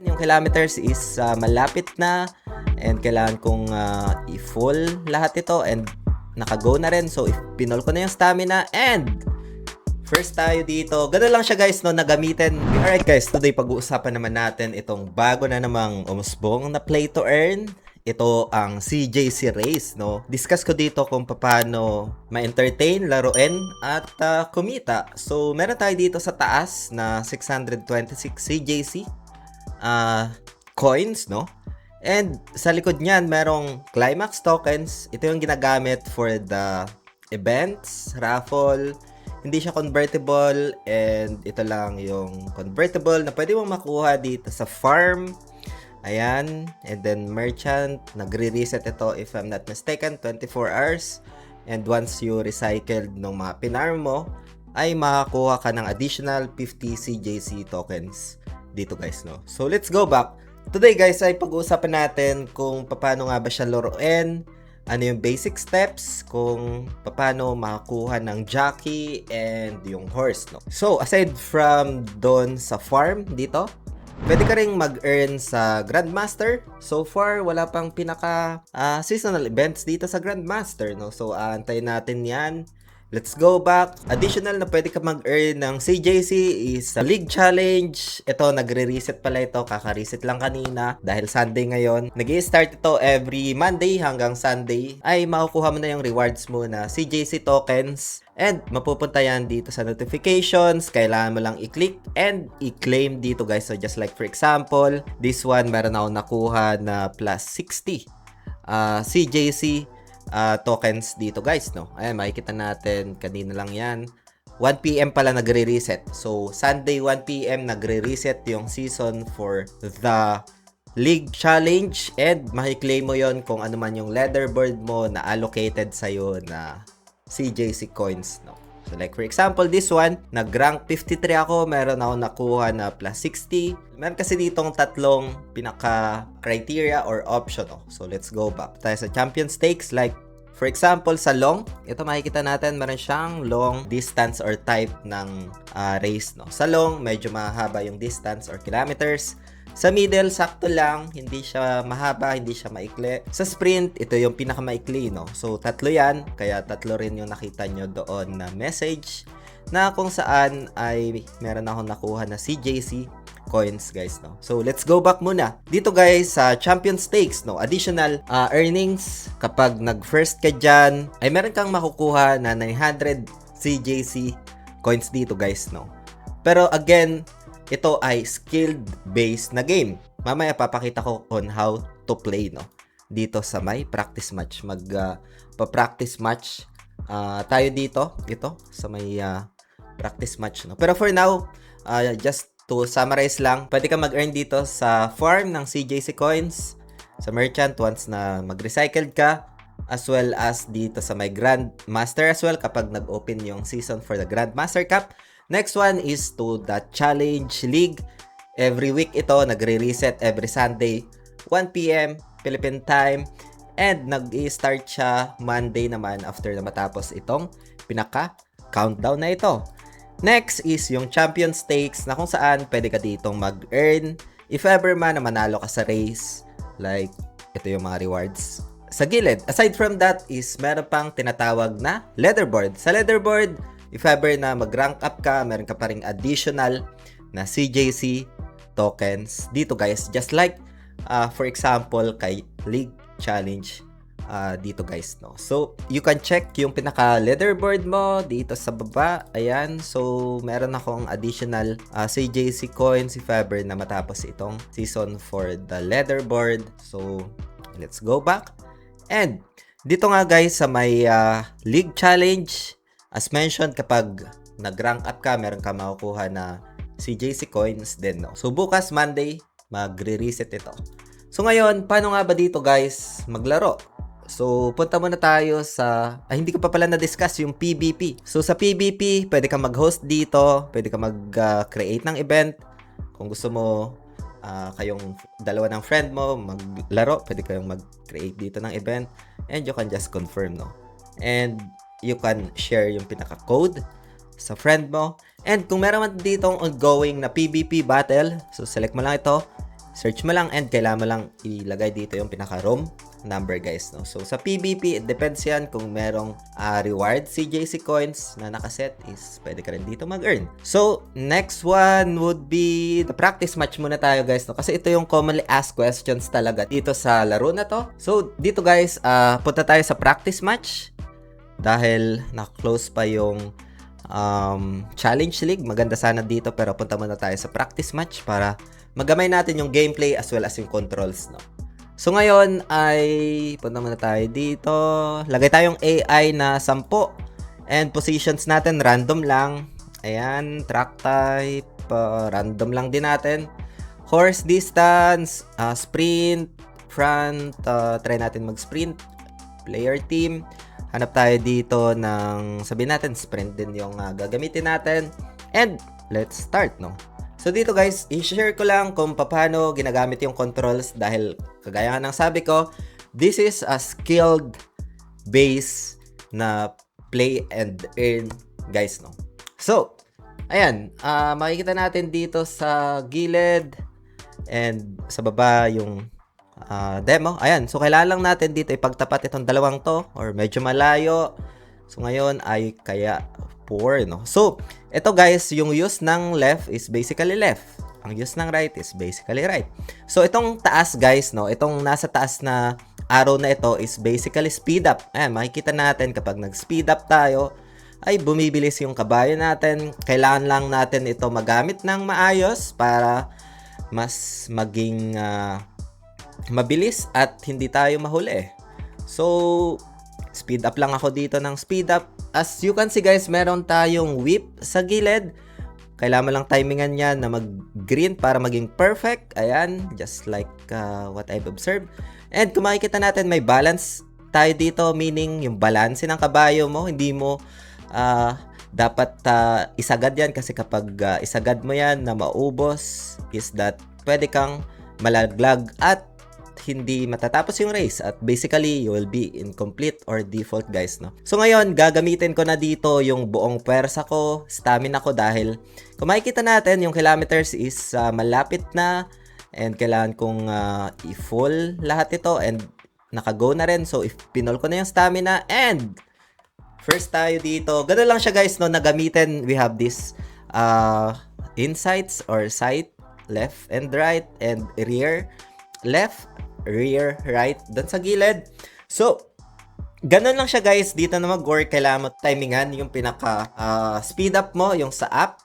Yung kilometers is malapit na and kailangan kong i-full lahat ito and naka-go na rin. So, pinol ko na yung stamina and first tayo dito. Ganun lang siya guys, no, na gamitin. Alright guys, today pag-uusapan naman natin itong bago na namang umusbong na play to earn. Ito ang CJC Race, no. Discuss ko dito kung paano ma-entertain, laruin, at kumita. So, meron tayo dito sa taas na 626 CJC coins, no? And sa likod niyan, merong climax tokens. Ito yung ginagamit for the events, raffle. Hindi siya convertible and ito lang yung convertible na pwede mong makuha dito sa farm. Ayan. And then merchant, nagre-reset ito if I'm not mistaken, 24 hours. And once you recycled ng mga pinarm mo, ay makakuha ka ng additional 50 CJC tokens dito guys, no. So let's go back. Today guys ay pag-uusapan natin kung paano nga ba siya laruin, ano yung basic steps, kung paano makakuha ng jockey and yung horse, no. So aside from doon sa farm dito, pwede ka ring mag-earn sa Grandmaster. So far, wala pang pinaka seasonal events dito sa Grandmaster, no. So antayin natin 'yan. Let's go back. Additional na pwede ka mag-earn ng CJC is sa League Challenge. Ito, nagre-reset pala ito. Kaka-reset lang kanina dahil Sunday ngayon. Nag-i-start ito every Monday hanggang Sunday. Ay, makukuha mo na yung rewards mo na CJC tokens. And mapupunta yan dito sa notifications. Kailangan mo lang i-click and i-claim dito guys. So just like for example, this one meron ako nakuha na plus 60 CJC tokens dito guys, no. Ayan, makikita natin kanina lang yan. 1 PM pala nagre-reset. So Sunday 1 PM nagre-reset yung season for the League Challenge and makiklaim mo yon kung ano man yung leaderboard mo na allocated sa'yo na CJC coins, no. So like for example, this one, nag-rank 53 ako, meron ako nakuha na plus 60. Meron kasi ditong tatlong pinaka-criteria or option, no. So let's go back tayo sa champion stakes. Like for example, sa long, ito makikita natin, meron siyang long distance or type ng race, no. Sa long, medyo mahaba yung distance or kilometers. Sa middle, sakto lang, hindi siya mahaba, hindi siya maikli. Sa sprint, ito yung pinakamaikli, no. So, tatlo yan, kaya tatlo rin yung nakita nyo doon na message na kung saan ay meron ako nakuha na CJC coins, guys, no. So, let's go back muna. Dito, guys, sa champion stakes, no, additional earnings, kapag nag-first ka dyan, ay meron kang makukuha na 900 CJC coins dito, guys, no. Pero, again, ito ay skilled-based na game. Mamaya papakita ko on how to play, no. Dito sa may practice match. Pa-practice match tayo dito. Ito, sa may practice match, no. Pero for now, just to summarize lang, pwede ka mag-earn dito sa farm ng CJC coins, sa merchant once na mag-recycled ka, as well as dito sa may Grandmaster as well kapag nag-open yung season for the Grandmaster Cup. Next one is to the Challenge League. Every week ito, nagre-reset every Sunday, 1 PM, Philippine time. And nag-i-start siya Monday naman after na matapos itong pinaka-countdown na ito. Next is yung Champion Stakes na kung saan pwede ka ditong mag-earn if ever man na manalo ka sa race. Like, ito yung mga rewards sa gilid. Aside from that is meron pang tinatawag na leaderboard. Sa leaderboard, if ever na mag-rank up ka, meron ka pa ring additional na CJC tokens dito guys. Just like, for example, kay League Challenge dito guys, no. So, you can check yung pinaka-leaderboard mo dito sa baba. Ayan. So, meron akong additional CJC coins if ever na matapos itong season for the leaderboard. So, let's go back. And, dito nga guys sa may League Challenge, as mentioned, kapag nag-rank up ka, meron ka makukuha na CJC coins din, no. So, bukas, Monday, magre-reset ito. So, ngayon, paano nga ba dito, guys, maglaro? So, punta muna tayo sa... hindi ko pa pala na-discuss yung PvP. So, sa PvP, pwede ka mag-host dito, pwede ka mag-create ng event. Kung gusto mo, kayong dalawa ng friend mo, maglaro, pwede kayong mag-create dito ng event. And you can just confirm, no. And you can share yung pinaka-code sa friend mo. And kung meron man ditong ongoing na PvP battle, so select mo lang ito, search mo lang and kailangan mo lang ilagay dito yung pinaka-room number guys, no? So sa PvP, it depends yan kung merong reward CJC coins na nakaset is pwede ka rin dito mag-earn. So next one would be the practice match muna tayo guys, no? Kasi ito yung commonly asked questions talaga dito sa laro na to. So dito guys, punta tayo sa practice match dahil na-close pa yung Challenge League. Maganda sana dito pero punta muna tayo sa practice match para magamay natin yung gameplay as well as yung controls, no? So ngayon ay punta muna tayo dito. Lagay tayong AI na 10 and positions natin random lang. Ayan, track type random lang din natin. Horse distance, sprint, front, try natin mag-sprint. Player team. Hanap tayo dito ng sabihin natin sprint din yung gagamitin natin. And let's start, no? So dito guys, i-share ko lang kung paano ginagamit yung controls dahil kagaya nga ng sabi ko, this is a skilled base na play and earn guys, no? So, ayan, makikita natin dito sa gilid and sa baba yung demo. Ayan, so kailangan lang natin dito ipagtapat itong dalawang to or medyo malayo. So ngayon ay kaya 4, no? So, ito guys, yung use ng left is basically left. Ang use ng right is basically right. So, itong taas guys, no? Itong nasa taas na arrow na ito is basically speed up. Ayan, makikita natin kapag nag-speed up tayo, ay bumibilis yung kabayo natin. Kailangan lang natin ito magamit ng maayos para mas maging mabilis at hindi tayo mahuli. So, speed up lang ako dito ng speed up. As you can see guys, meron tayong whip sa gilid. Kailangan mo lang timingan yan na mag-green para maging perfect. Ayan, just like what I've observed. And kung makikita natin, may balance tayo dito. Meaning, yung balance ng kabayo mo, hindi mo dapat isagad yan. Kasi kapag isagad mo yan na maubos, is that pwede kang malaglag at hindi matatapos yung race at basically you will be incomplete or default guys, no? So ngayon gagamitin ko na dito yung buong pwersa ko, stamina ko dahil kung makikita natin yung kilometers is malapit na and kailangan kong i-full lahat ito and naka-go na rin. So if pinol ko na yung stamina and first tayo dito, ganun lang siya guys, no? Nagamitin, we have this insights or sight, left and right and rear, left, rear, right, doon sa gilid. So, ganun lang siya guys. Dito na mag-work, kailangan mo timingan yung pinaka speed up mo, yung sa up.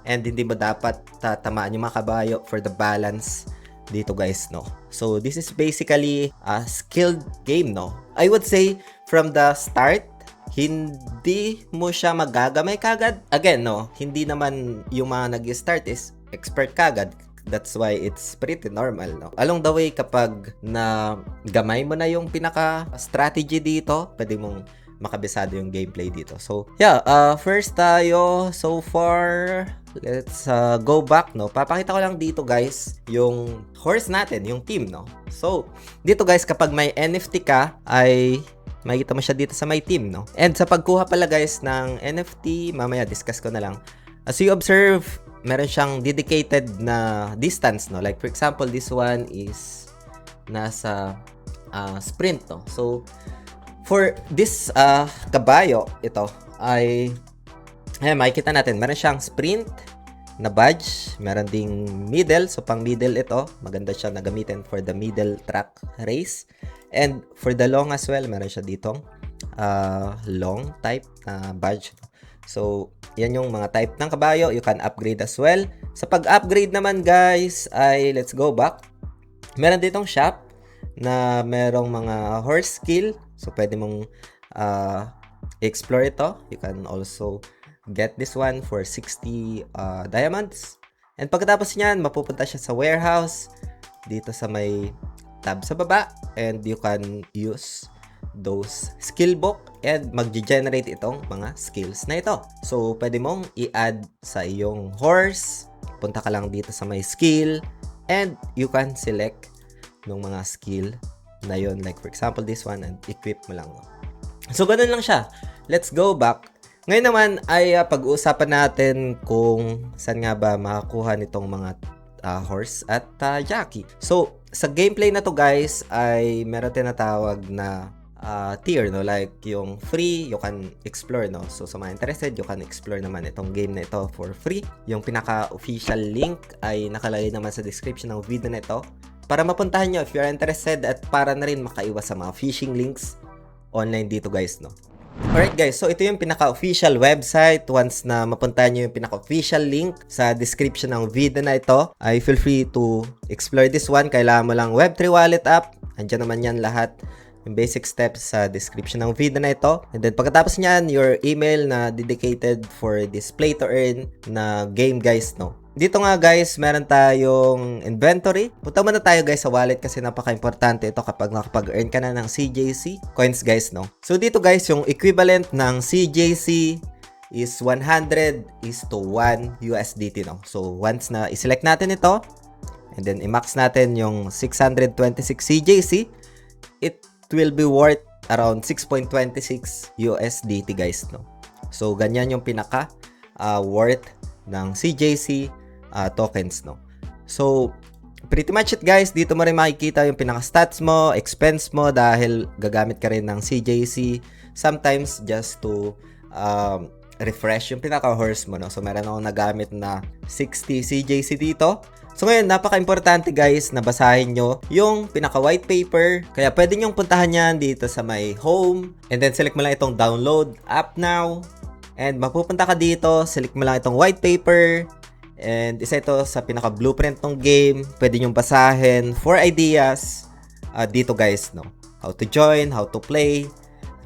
And hindi mo dapat tamaan yung mga kabayo for the balance dito guys, no? So, this is basically a skilled game, no? I would say, from the start, hindi mo siya magagamay kagad. Again, no? Hindi naman yung mga nag-start is expert kagad. That's why it's pretty normal, no? Along the way, kapag na gamay mo na yung pinaka-strategy dito, pwede mong makabisado yung gameplay dito. So, yeah, first tayo, so far, let's go back, no? Papakita ko lang dito, guys, yung horse natin, yung team, no? So, dito, guys, kapag may NFT ka, ay makikita mo siya dito sa my team, no? And sa pagkuha pala, guys, ng NFT, mamaya discuss ko na lang. As you observe, meron siyang dedicated na distance, no? Like for example, this one is nasa sprint, no? So for this kabayo, ito ay makikita natin, meron siyang sprint na badge, meron ding middle, so pang middle ito, maganda siya na gamitin for the middle track race. And for the long as well, meron siya ditong long type na badge. So, yan yung mga type ng kabayo. You can upgrade as well. Sa pag-upgrade naman guys, ay let's go back. Meron ditong shop na merong mga horse skill. So, pwede mong explore ito. You can also get this one for 60 diamonds. And pagkatapos niyan, mapupunta siya sa warehouse. Dito sa may tab sa baba. And you can use those skill book and mag-generate itong mga skills na ito. So, pwede mong i-add sa iyong horse. Punta ka lang dito sa may skill and you can select ng mga skill na yon. Like for example, this one and equip mo lang. So, ganun lang siya. Let's go back. Ngayon naman ay pag-uusapan natin kung saan nga ba makakuha nitong mga horse at jockey. So, sa gameplay na to guys ay meron tinatawag na tier, no? Like yung free, you can explore, no? So sa mga interested, you can explore naman itong game na ito for free. Yung pinaka-official link ay nakalagay naman sa description ng video na ito para mapuntahan nyo if you're interested at para na rin makaiwas sa mga phishing links online dito guys, no? Alright guys, so ito yung pinaka-official website. Once na mapuntahan nyo yung pinaka-official link sa description ng video na ito, ay feel free to explore this one. Kailangan mo lang Web3 wallet app. Andiyan naman yan lahat. Yung basic steps sa description ng video na ito. And then pagkatapos nyan, your email na dedicated for this play to earn na game guys, no? Dito nga guys, meron tayong inventory. Punta muna tayo guys sa wallet kasi napaka-importante ito kapag nakapag-earn ka na ng CJC coins guys, no? So dito guys, yung equivalent ng CJC is 100 is to 1 USDT, no? So once na iselect natin ito, and then i-max natin yung 626 CJC, it will be worth around 6.26 USDT guys, no? So ganyan yung pinaka worth ng CJC tokens, no? So pretty much it guys. Dito mo rin makikita yung pinaka stats mo, expense mo dahil gagamit ka rin ng CJC sometimes just to refresh yung pinaka horse mo, no? So meron akong nagamit na 60 CJC dito. So ngayon, napaka-importante guys na basahin nyo yung pinaka-white paper. Kaya pwede nyong puntahan yan dito sa may home. And then select mo lang itong download app now. And mapupunta ka dito, select mo lang itong white paper. And isa ito sa pinaka-blueprint ng game. Pwede nyong basahin for ideas dito guys, no? How to join, how to play,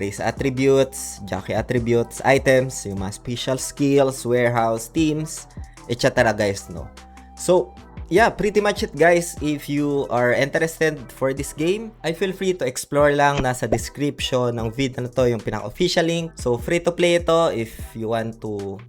race attributes, jockey attributes, items, yung mga special skills, warehouse, teams, etc. guys, no? So, yeah, pretty much it guys. If you are interested for this game, I feel free to explore lang. Nasa description ng video na to yung pinaka-official link. So free to play ito if you want to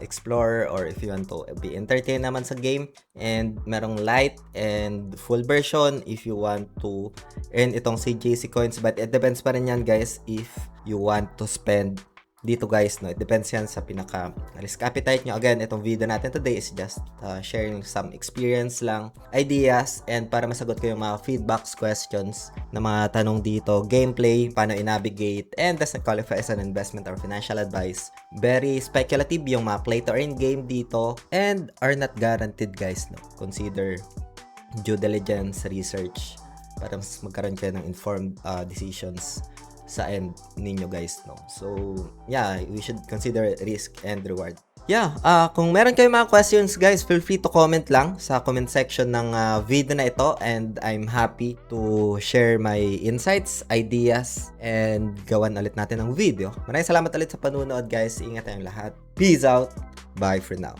explore or if you want to be entertained naman sa game. And merong light and full version if you want to earn itong CJC coins. But it depends pa rin yan guys if you want to spend dito guys, no? It depends yan sa pinaka risk appetite nyo. Again, itong video natin today is just sharing some experience lang, ideas, and para masagot ko yung mga feedbacks, questions na mga tanong dito, gameplay, paano i-navigate, and does not qualify as an investment or financial advice. Very speculative yung mga play to earn game dito and are not guaranteed guys, no? Consider due diligence, research para mas magkaroon kayo ng informed decisions sa end ninyo guys, no? So yeah, we should consider risk and reward. Yeah, kung meron kayong mga questions guys, feel free to comment lang sa comment section ng video na ito, and I'm happy to share my insights, ideas, and gawan ulit natin ng video. Maraming salamat ulit sa panunood guys. Ingat tayong lahat. Peace out. Bye for now.